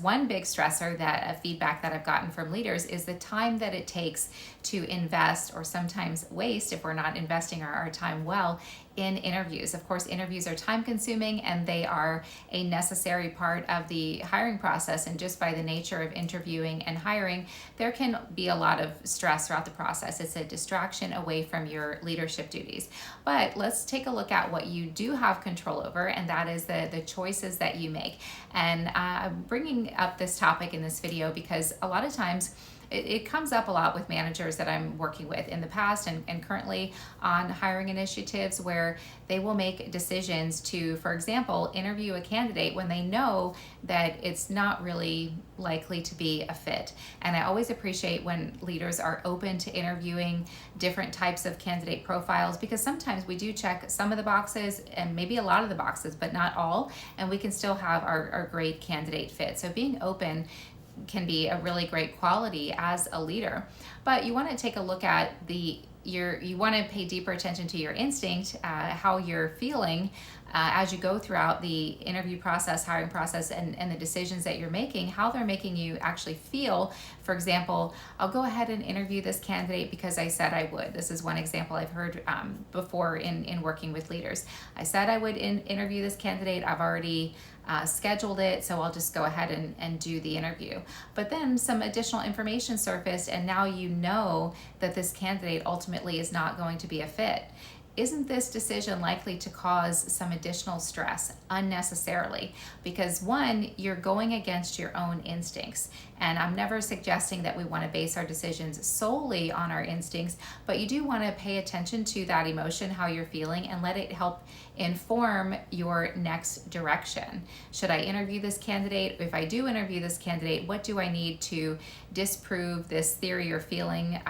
One big stressor that feedback that I've gotten from leaders is the time that it takes to invest, or sometimes waste if we're not investing our time well, in interviews. Of course, interviews are time consuming and they are a necessary part of the hiring process. And just by the nature of interviewing and hiring, there can be a lot of stress throughout the process. It's a distraction away from your leadership duties. But let's take a look at what you do have control over, and that is the choices that you make. And I'm bringing up this topic in this video because a lot of times it comes up a lot with managers that I'm working with in the past and currently on hiring initiatives, where they will make decisions to, for example, interview a candidate when they know that it's not really likely to be a fit. And I always appreciate when leaders are open to interviewing different types of candidate profiles, because sometimes we do check some of the boxes and maybe a lot of the boxes, but not all, and we can still have our great candidate fit. So being open can be a really great quality as a leader. But you want to take a look at you want to pay deeper attention to your instinct, how you're feeling as you go throughout the interview process, hiring process, and the decisions that you're making, how they're making you actually feel. For example, I'll go ahead and interview this candidate because I said I would. This is one example I've heard before in working with leaders. I said I would interview this candidate. I've already scheduled it, so I'll just go ahead and do the interview. But then some additional information surfaced, and now you know that this candidate ultimately is not going to be a fit. Isn't this decision likely to cause some additional stress unnecessarily? Because one, you're going against your own instincts. And I'm never suggesting that we want to base our decisions solely on our instincts, but you do want to pay attention to that emotion, how you're feeling, and let it help inform your next direction. Should I interview this candidate? If I do interview this candidate, what do I need to disprove this theory or feeling,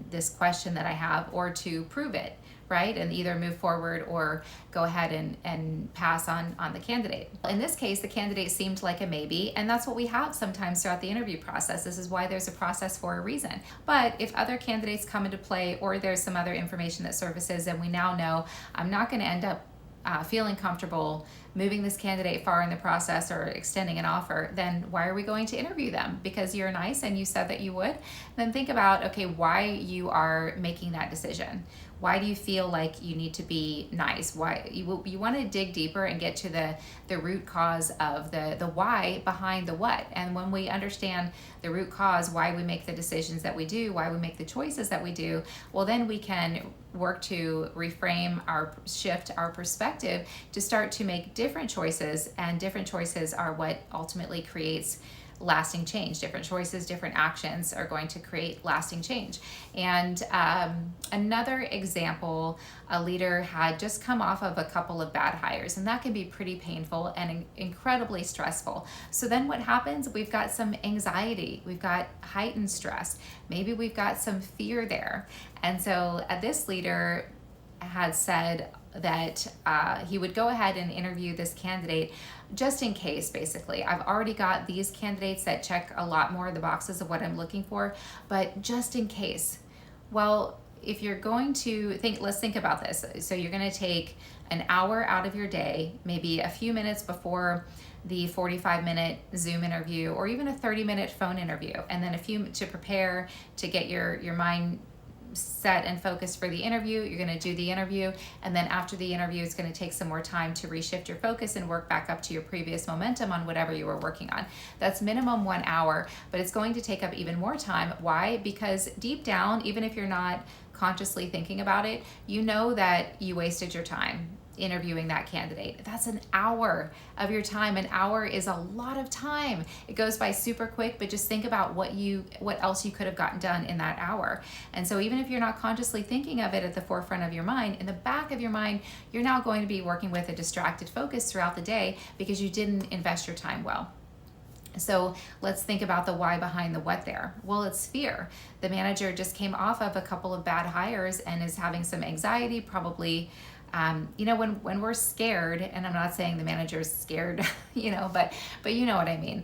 this question that I have, or to prove it? Right? And either move forward or go ahead and pass on the candidate. In this case, the candidate seemed like a maybe, and that's what we have sometimes throughout the interview process. This is why there's a process for a reason. But if other candidates come into play, or there's some other information that surfaces, and we now know I'm not going to end up feeling comfortable moving this candidate far in the process or extending an offer, then why are we going to interview them? Because you're nice and you said that you would. Then think about, okay, why you are making that decision. Why do you feel like you need to be nice? Why you want to dig deeper and get to the root cause of the why behind the what. And when we understand the root cause, why we make the decisions that we do, why we make the choices that we do, well, then we can work to reframe shift our perspective to start to make different choices. And different choices are what ultimately creates lasting change. Different choices, different actions are going to create lasting change. And another example, a leader had just come off of a couple of bad hires, and that can be pretty painful and incredibly stressful. So then what happens? We've got some anxiety, we've got heightened stress, maybe we've got some fear there. And so this leader had said that he would go ahead and interview this candidate just in case. Basically, I've already got these candidates that check a lot more of the boxes of what I'm looking for, but just in case. Well, if you're going to let's think about this. So you're going to take an hour out of your day, maybe a few minutes before the 45-minute Zoom interview, or even a 30-minute phone interview, and then a few to prepare, to get your mind set and focused for the interview. You're going to do the interview, and then after the interview, it's going to take some more time to reshift your focus and work back up to your previous momentum on whatever you were working on. That's minimum 1 hour, but it's going to take up even more time. Why? Because deep down, even if you're not consciously thinking about it, you know that you wasted your time interviewing that candidate. That's an hour of your time. An hour is a lot of time. It goes by super quick, but just think about what else you could have gotten done in that hour. And so even if you're not consciously thinking of it at the forefront of your mind, in the back of your mind, you're now going to be working with a distracted focus throughout the day because you didn't invest your time well. So let's think about the why behind the what there. Well, it's fear. The manager just came off of a couple of bad hires and is having some anxiety, probably. When we're scared, and I'm not saying the manager's scared, but you know what I mean.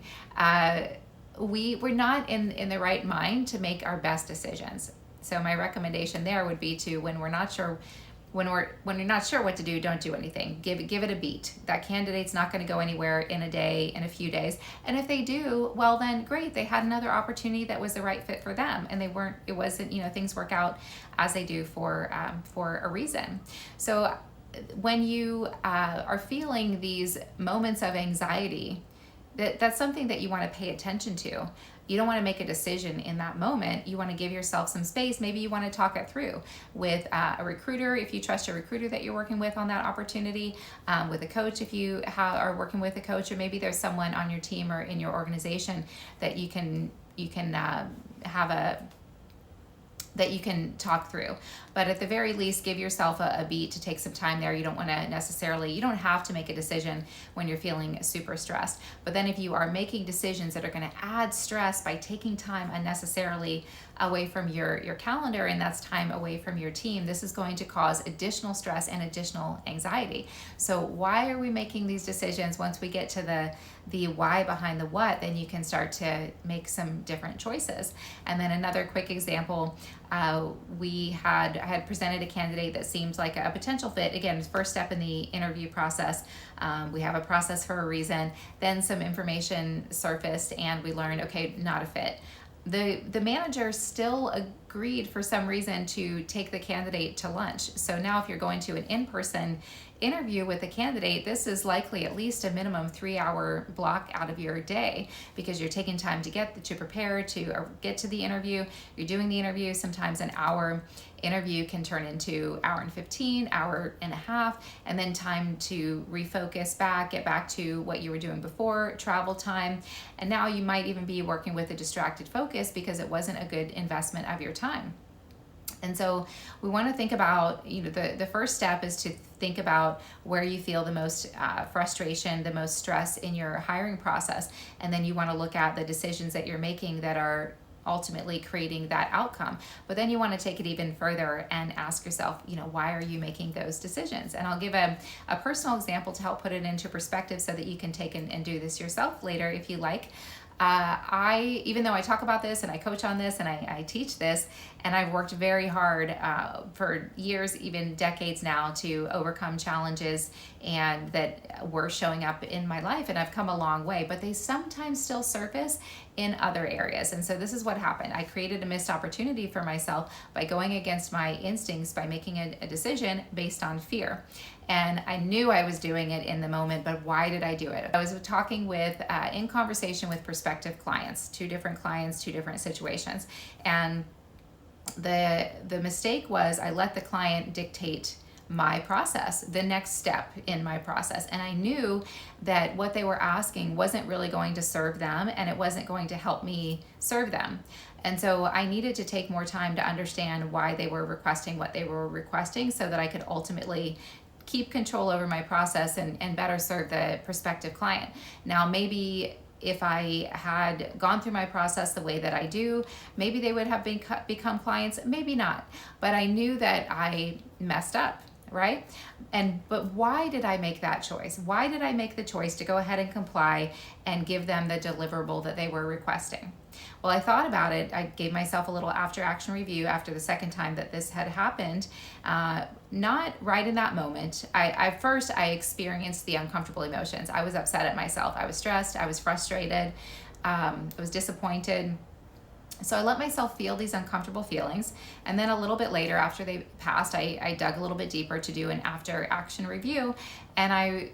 We're not in the right mind to make our best decisions. So my recommendation there would be to, when we're not sure when you're not sure what to do, don't do anything. Give it a beat. That candidate's not going to go anywhere in a day, in a few days. And if they do, well then great. They had another opportunity that was the right fit for them, and it wasn't, things work out as they do for a reason. So when you are feeling these moments of anxiety, that's something that you want to pay attention to. You don't want to make a decision in that moment. You want to give yourself some space. Maybe you want to talk it through with a recruiter, if you trust a recruiter that you're working with on that opportunity, with a coach if you are working with a coach, or maybe there's someone on your team or in your organization that you can that you can talk through. But at the very least, give yourself a beat to take some time there. You don't have to make a decision when you're feeling super stressed. But then if you are making decisions that are going to add stress by taking time unnecessarily away from your calendar, and that's time away from your team, this is going to cause additional stress and additional anxiety. So why are we making these decisions? Once we get to the why behind the what, then you can start to make some different choices. And then another quick example, I had presented a candidate that seemed like a potential fit. Again, first step in the interview process. We have a process for a reason. Then some information surfaced and we learned, okay, not a fit. The manager still agreed for some reason to take the candidate to lunch. So now if you're going to an in-person interview with a candidate, this is likely at least a minimum 3-hour block out of your day, because you're taking time to prepare, to get to the interview. You're doing the interview. Sometimes an hour interview can turn into hour and 15, hour and a half, and then time to refocus back, get back to what you were doing before, travel time. And now you might even be working with a distracted focus because it wasn't a good investment of your time. And so we want to think about, the first step is to think about where you feel the most frustration, the most stress in your hiring process. And then you want to look at the decisions that you're making that are ultimately creating that outcome. But then you want to take it even further and ask yourself, why are you making those decisions? And I'll give a personal example to help put it into perspective so that you can take and do this yourself later if you like. Even though I talk about this and I coach on this and I teach this, and I've worked very hard for years, even decades now, to overcome challenges and that were showing up in my life, and I've come a long way, but they sometimes still surface in other areas. And so this is what happened. I created a missed opportunity for myself by going against my instincts, by making a decision based on fear. And I knew I was doing it in the moment, but why did I do it? I was talking in conversation with prospective clients, 2 different clients, 2 different situations. And the mistake was I let the client dictate my process, the next step in my process. And I knew that what they were asking wasn't really going to serve them, and it wasn't going to help me serve them. And so I needed to take more time to understand why they were requesting what they were requesting, so that I could ultimately keep control over my process and better serve the prospective client. Now, maybe if I had gone through my process the way that I do, maybe they would have become clients, maybe not. But I knew that I messed up, right? But why did I make that choice? Why did I make the choice to go ahead and comply and give them the deliverable that they were requesting? Well, I thought about it. I gave myself a little after action review after the second time that this had happened. Not right in that moment. First I experienced the uncomfortable emotions. I was upset at myself. I was stressed. I was frustrated. I was disappointed. So I let myself feel these uncomfortable feelings. And then a little bit later, after they passed, I dug a little bit deeper to do an after action review. And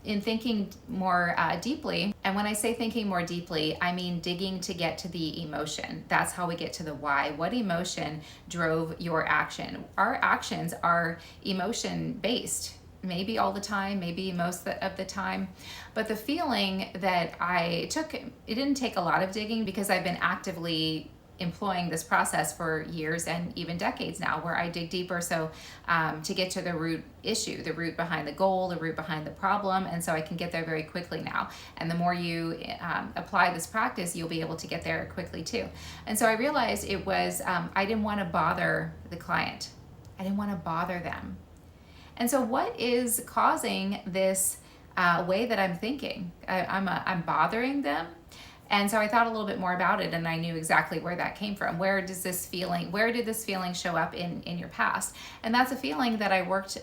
in thinking more deeply, and when I say thinking more deeply, I mean digging to get to the emotion. That's how we get to the why. What emotion drove your action? Our actions are emotion based. Maybe all the time, maybe most of the time. But the feeling that I took, it didn't take a lot of digging, because I've been actively employing this process for years and even decades now, where I dig deeper to get to the root issue, the root behind the goal, the root behind the problem. And so I can get there very quickly now. And the more you apply this practice, you'll be able to get there quickly too. And so I realized it was, I didn't want to bother the client. I didn't want to bother them. And so what is causing this way that I'm thinking? I'm bothering them. And so I thought a little bit more about it, and I knew exactly where that came from. Where did this feeling show up in your past? And that's a feeling that I worked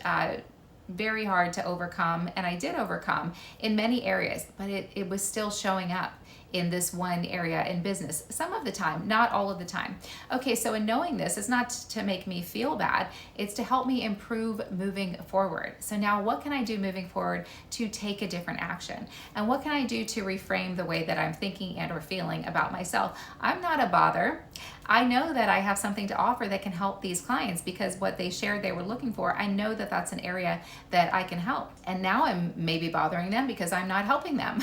very hard to overcome, and I did overcome in many areas, but it was still showing up in this one area in business some of the time, not all of the time. Okay, so in knowing this, it's not to make me feel bad, it's to help me improve moving forward. So now what can I do moving forward to take a different action? And what can I do to reframe the way that I'm thinking and or feeling about myself? I'm not a bother. I know that I have something to offer that can help these clients because what they shared they were looking for, I know that that's an area that I can help. And now I'm maybe bothering them because I'm not helping them.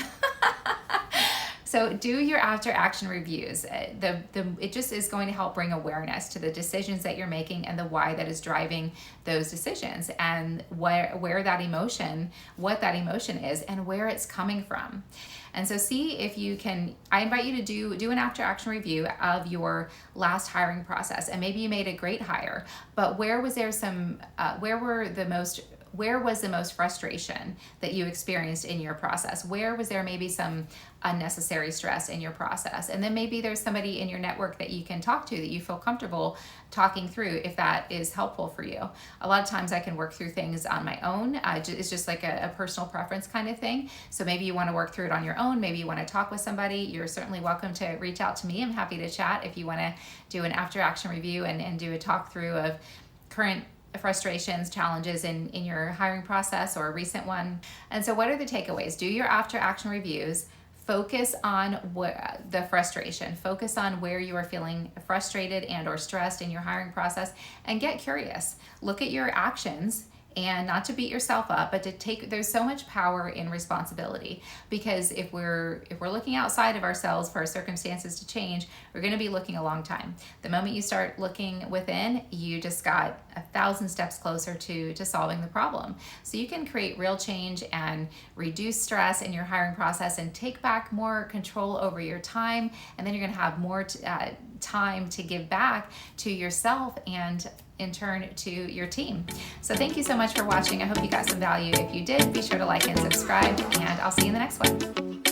So do your after action reviews. It just is going to help bring awareness to the decisions that you're making and the why that is driving those decisions, and what that emotion is and where it's coming from. And so see if you can, I invite you to do an after action review of your last hiring process. And maybe you made a great hire, but where was the most frustration that you experienced in your process? Where was there maybe some unnecessary stress in your process? And then maybe there's somebody in your network that you can talk to that you feel comfortable talking through if that is helpful for you. A lot of times I can work through things on my own. It's just like a personal preference kind of thing. So maybe you want to work through it on your own. Maybe you want to talk with somebody. You're certainly welcome to reach out to me. I'm happy to chat if you want to do an after action review and do a talk through of current frustrations, challenges in your hiring process or a recent one. And so what are the takeaways? Do your after action reviews. Focus on the frustration. Focus on where you are feeling frustrated and or stressed in your hiring process, and get curious. Look at your actions, and not to beat yourself up, but there's so much power in responsibility, because if we're looking outside of ourselves for our circumstances to change, we're going to be looking a long time. The moment you start looking within, you just got 1,000 steps closer to solving the problem. So you can create real change and reduce stress in your hiring process and take back more control over your time, and then you're going to have more time to give back to yourself and in turn to your team. So thank you so much for watching. I hope you got some value. If you did, be sure to like and subscribe, and I'll see you in the next one.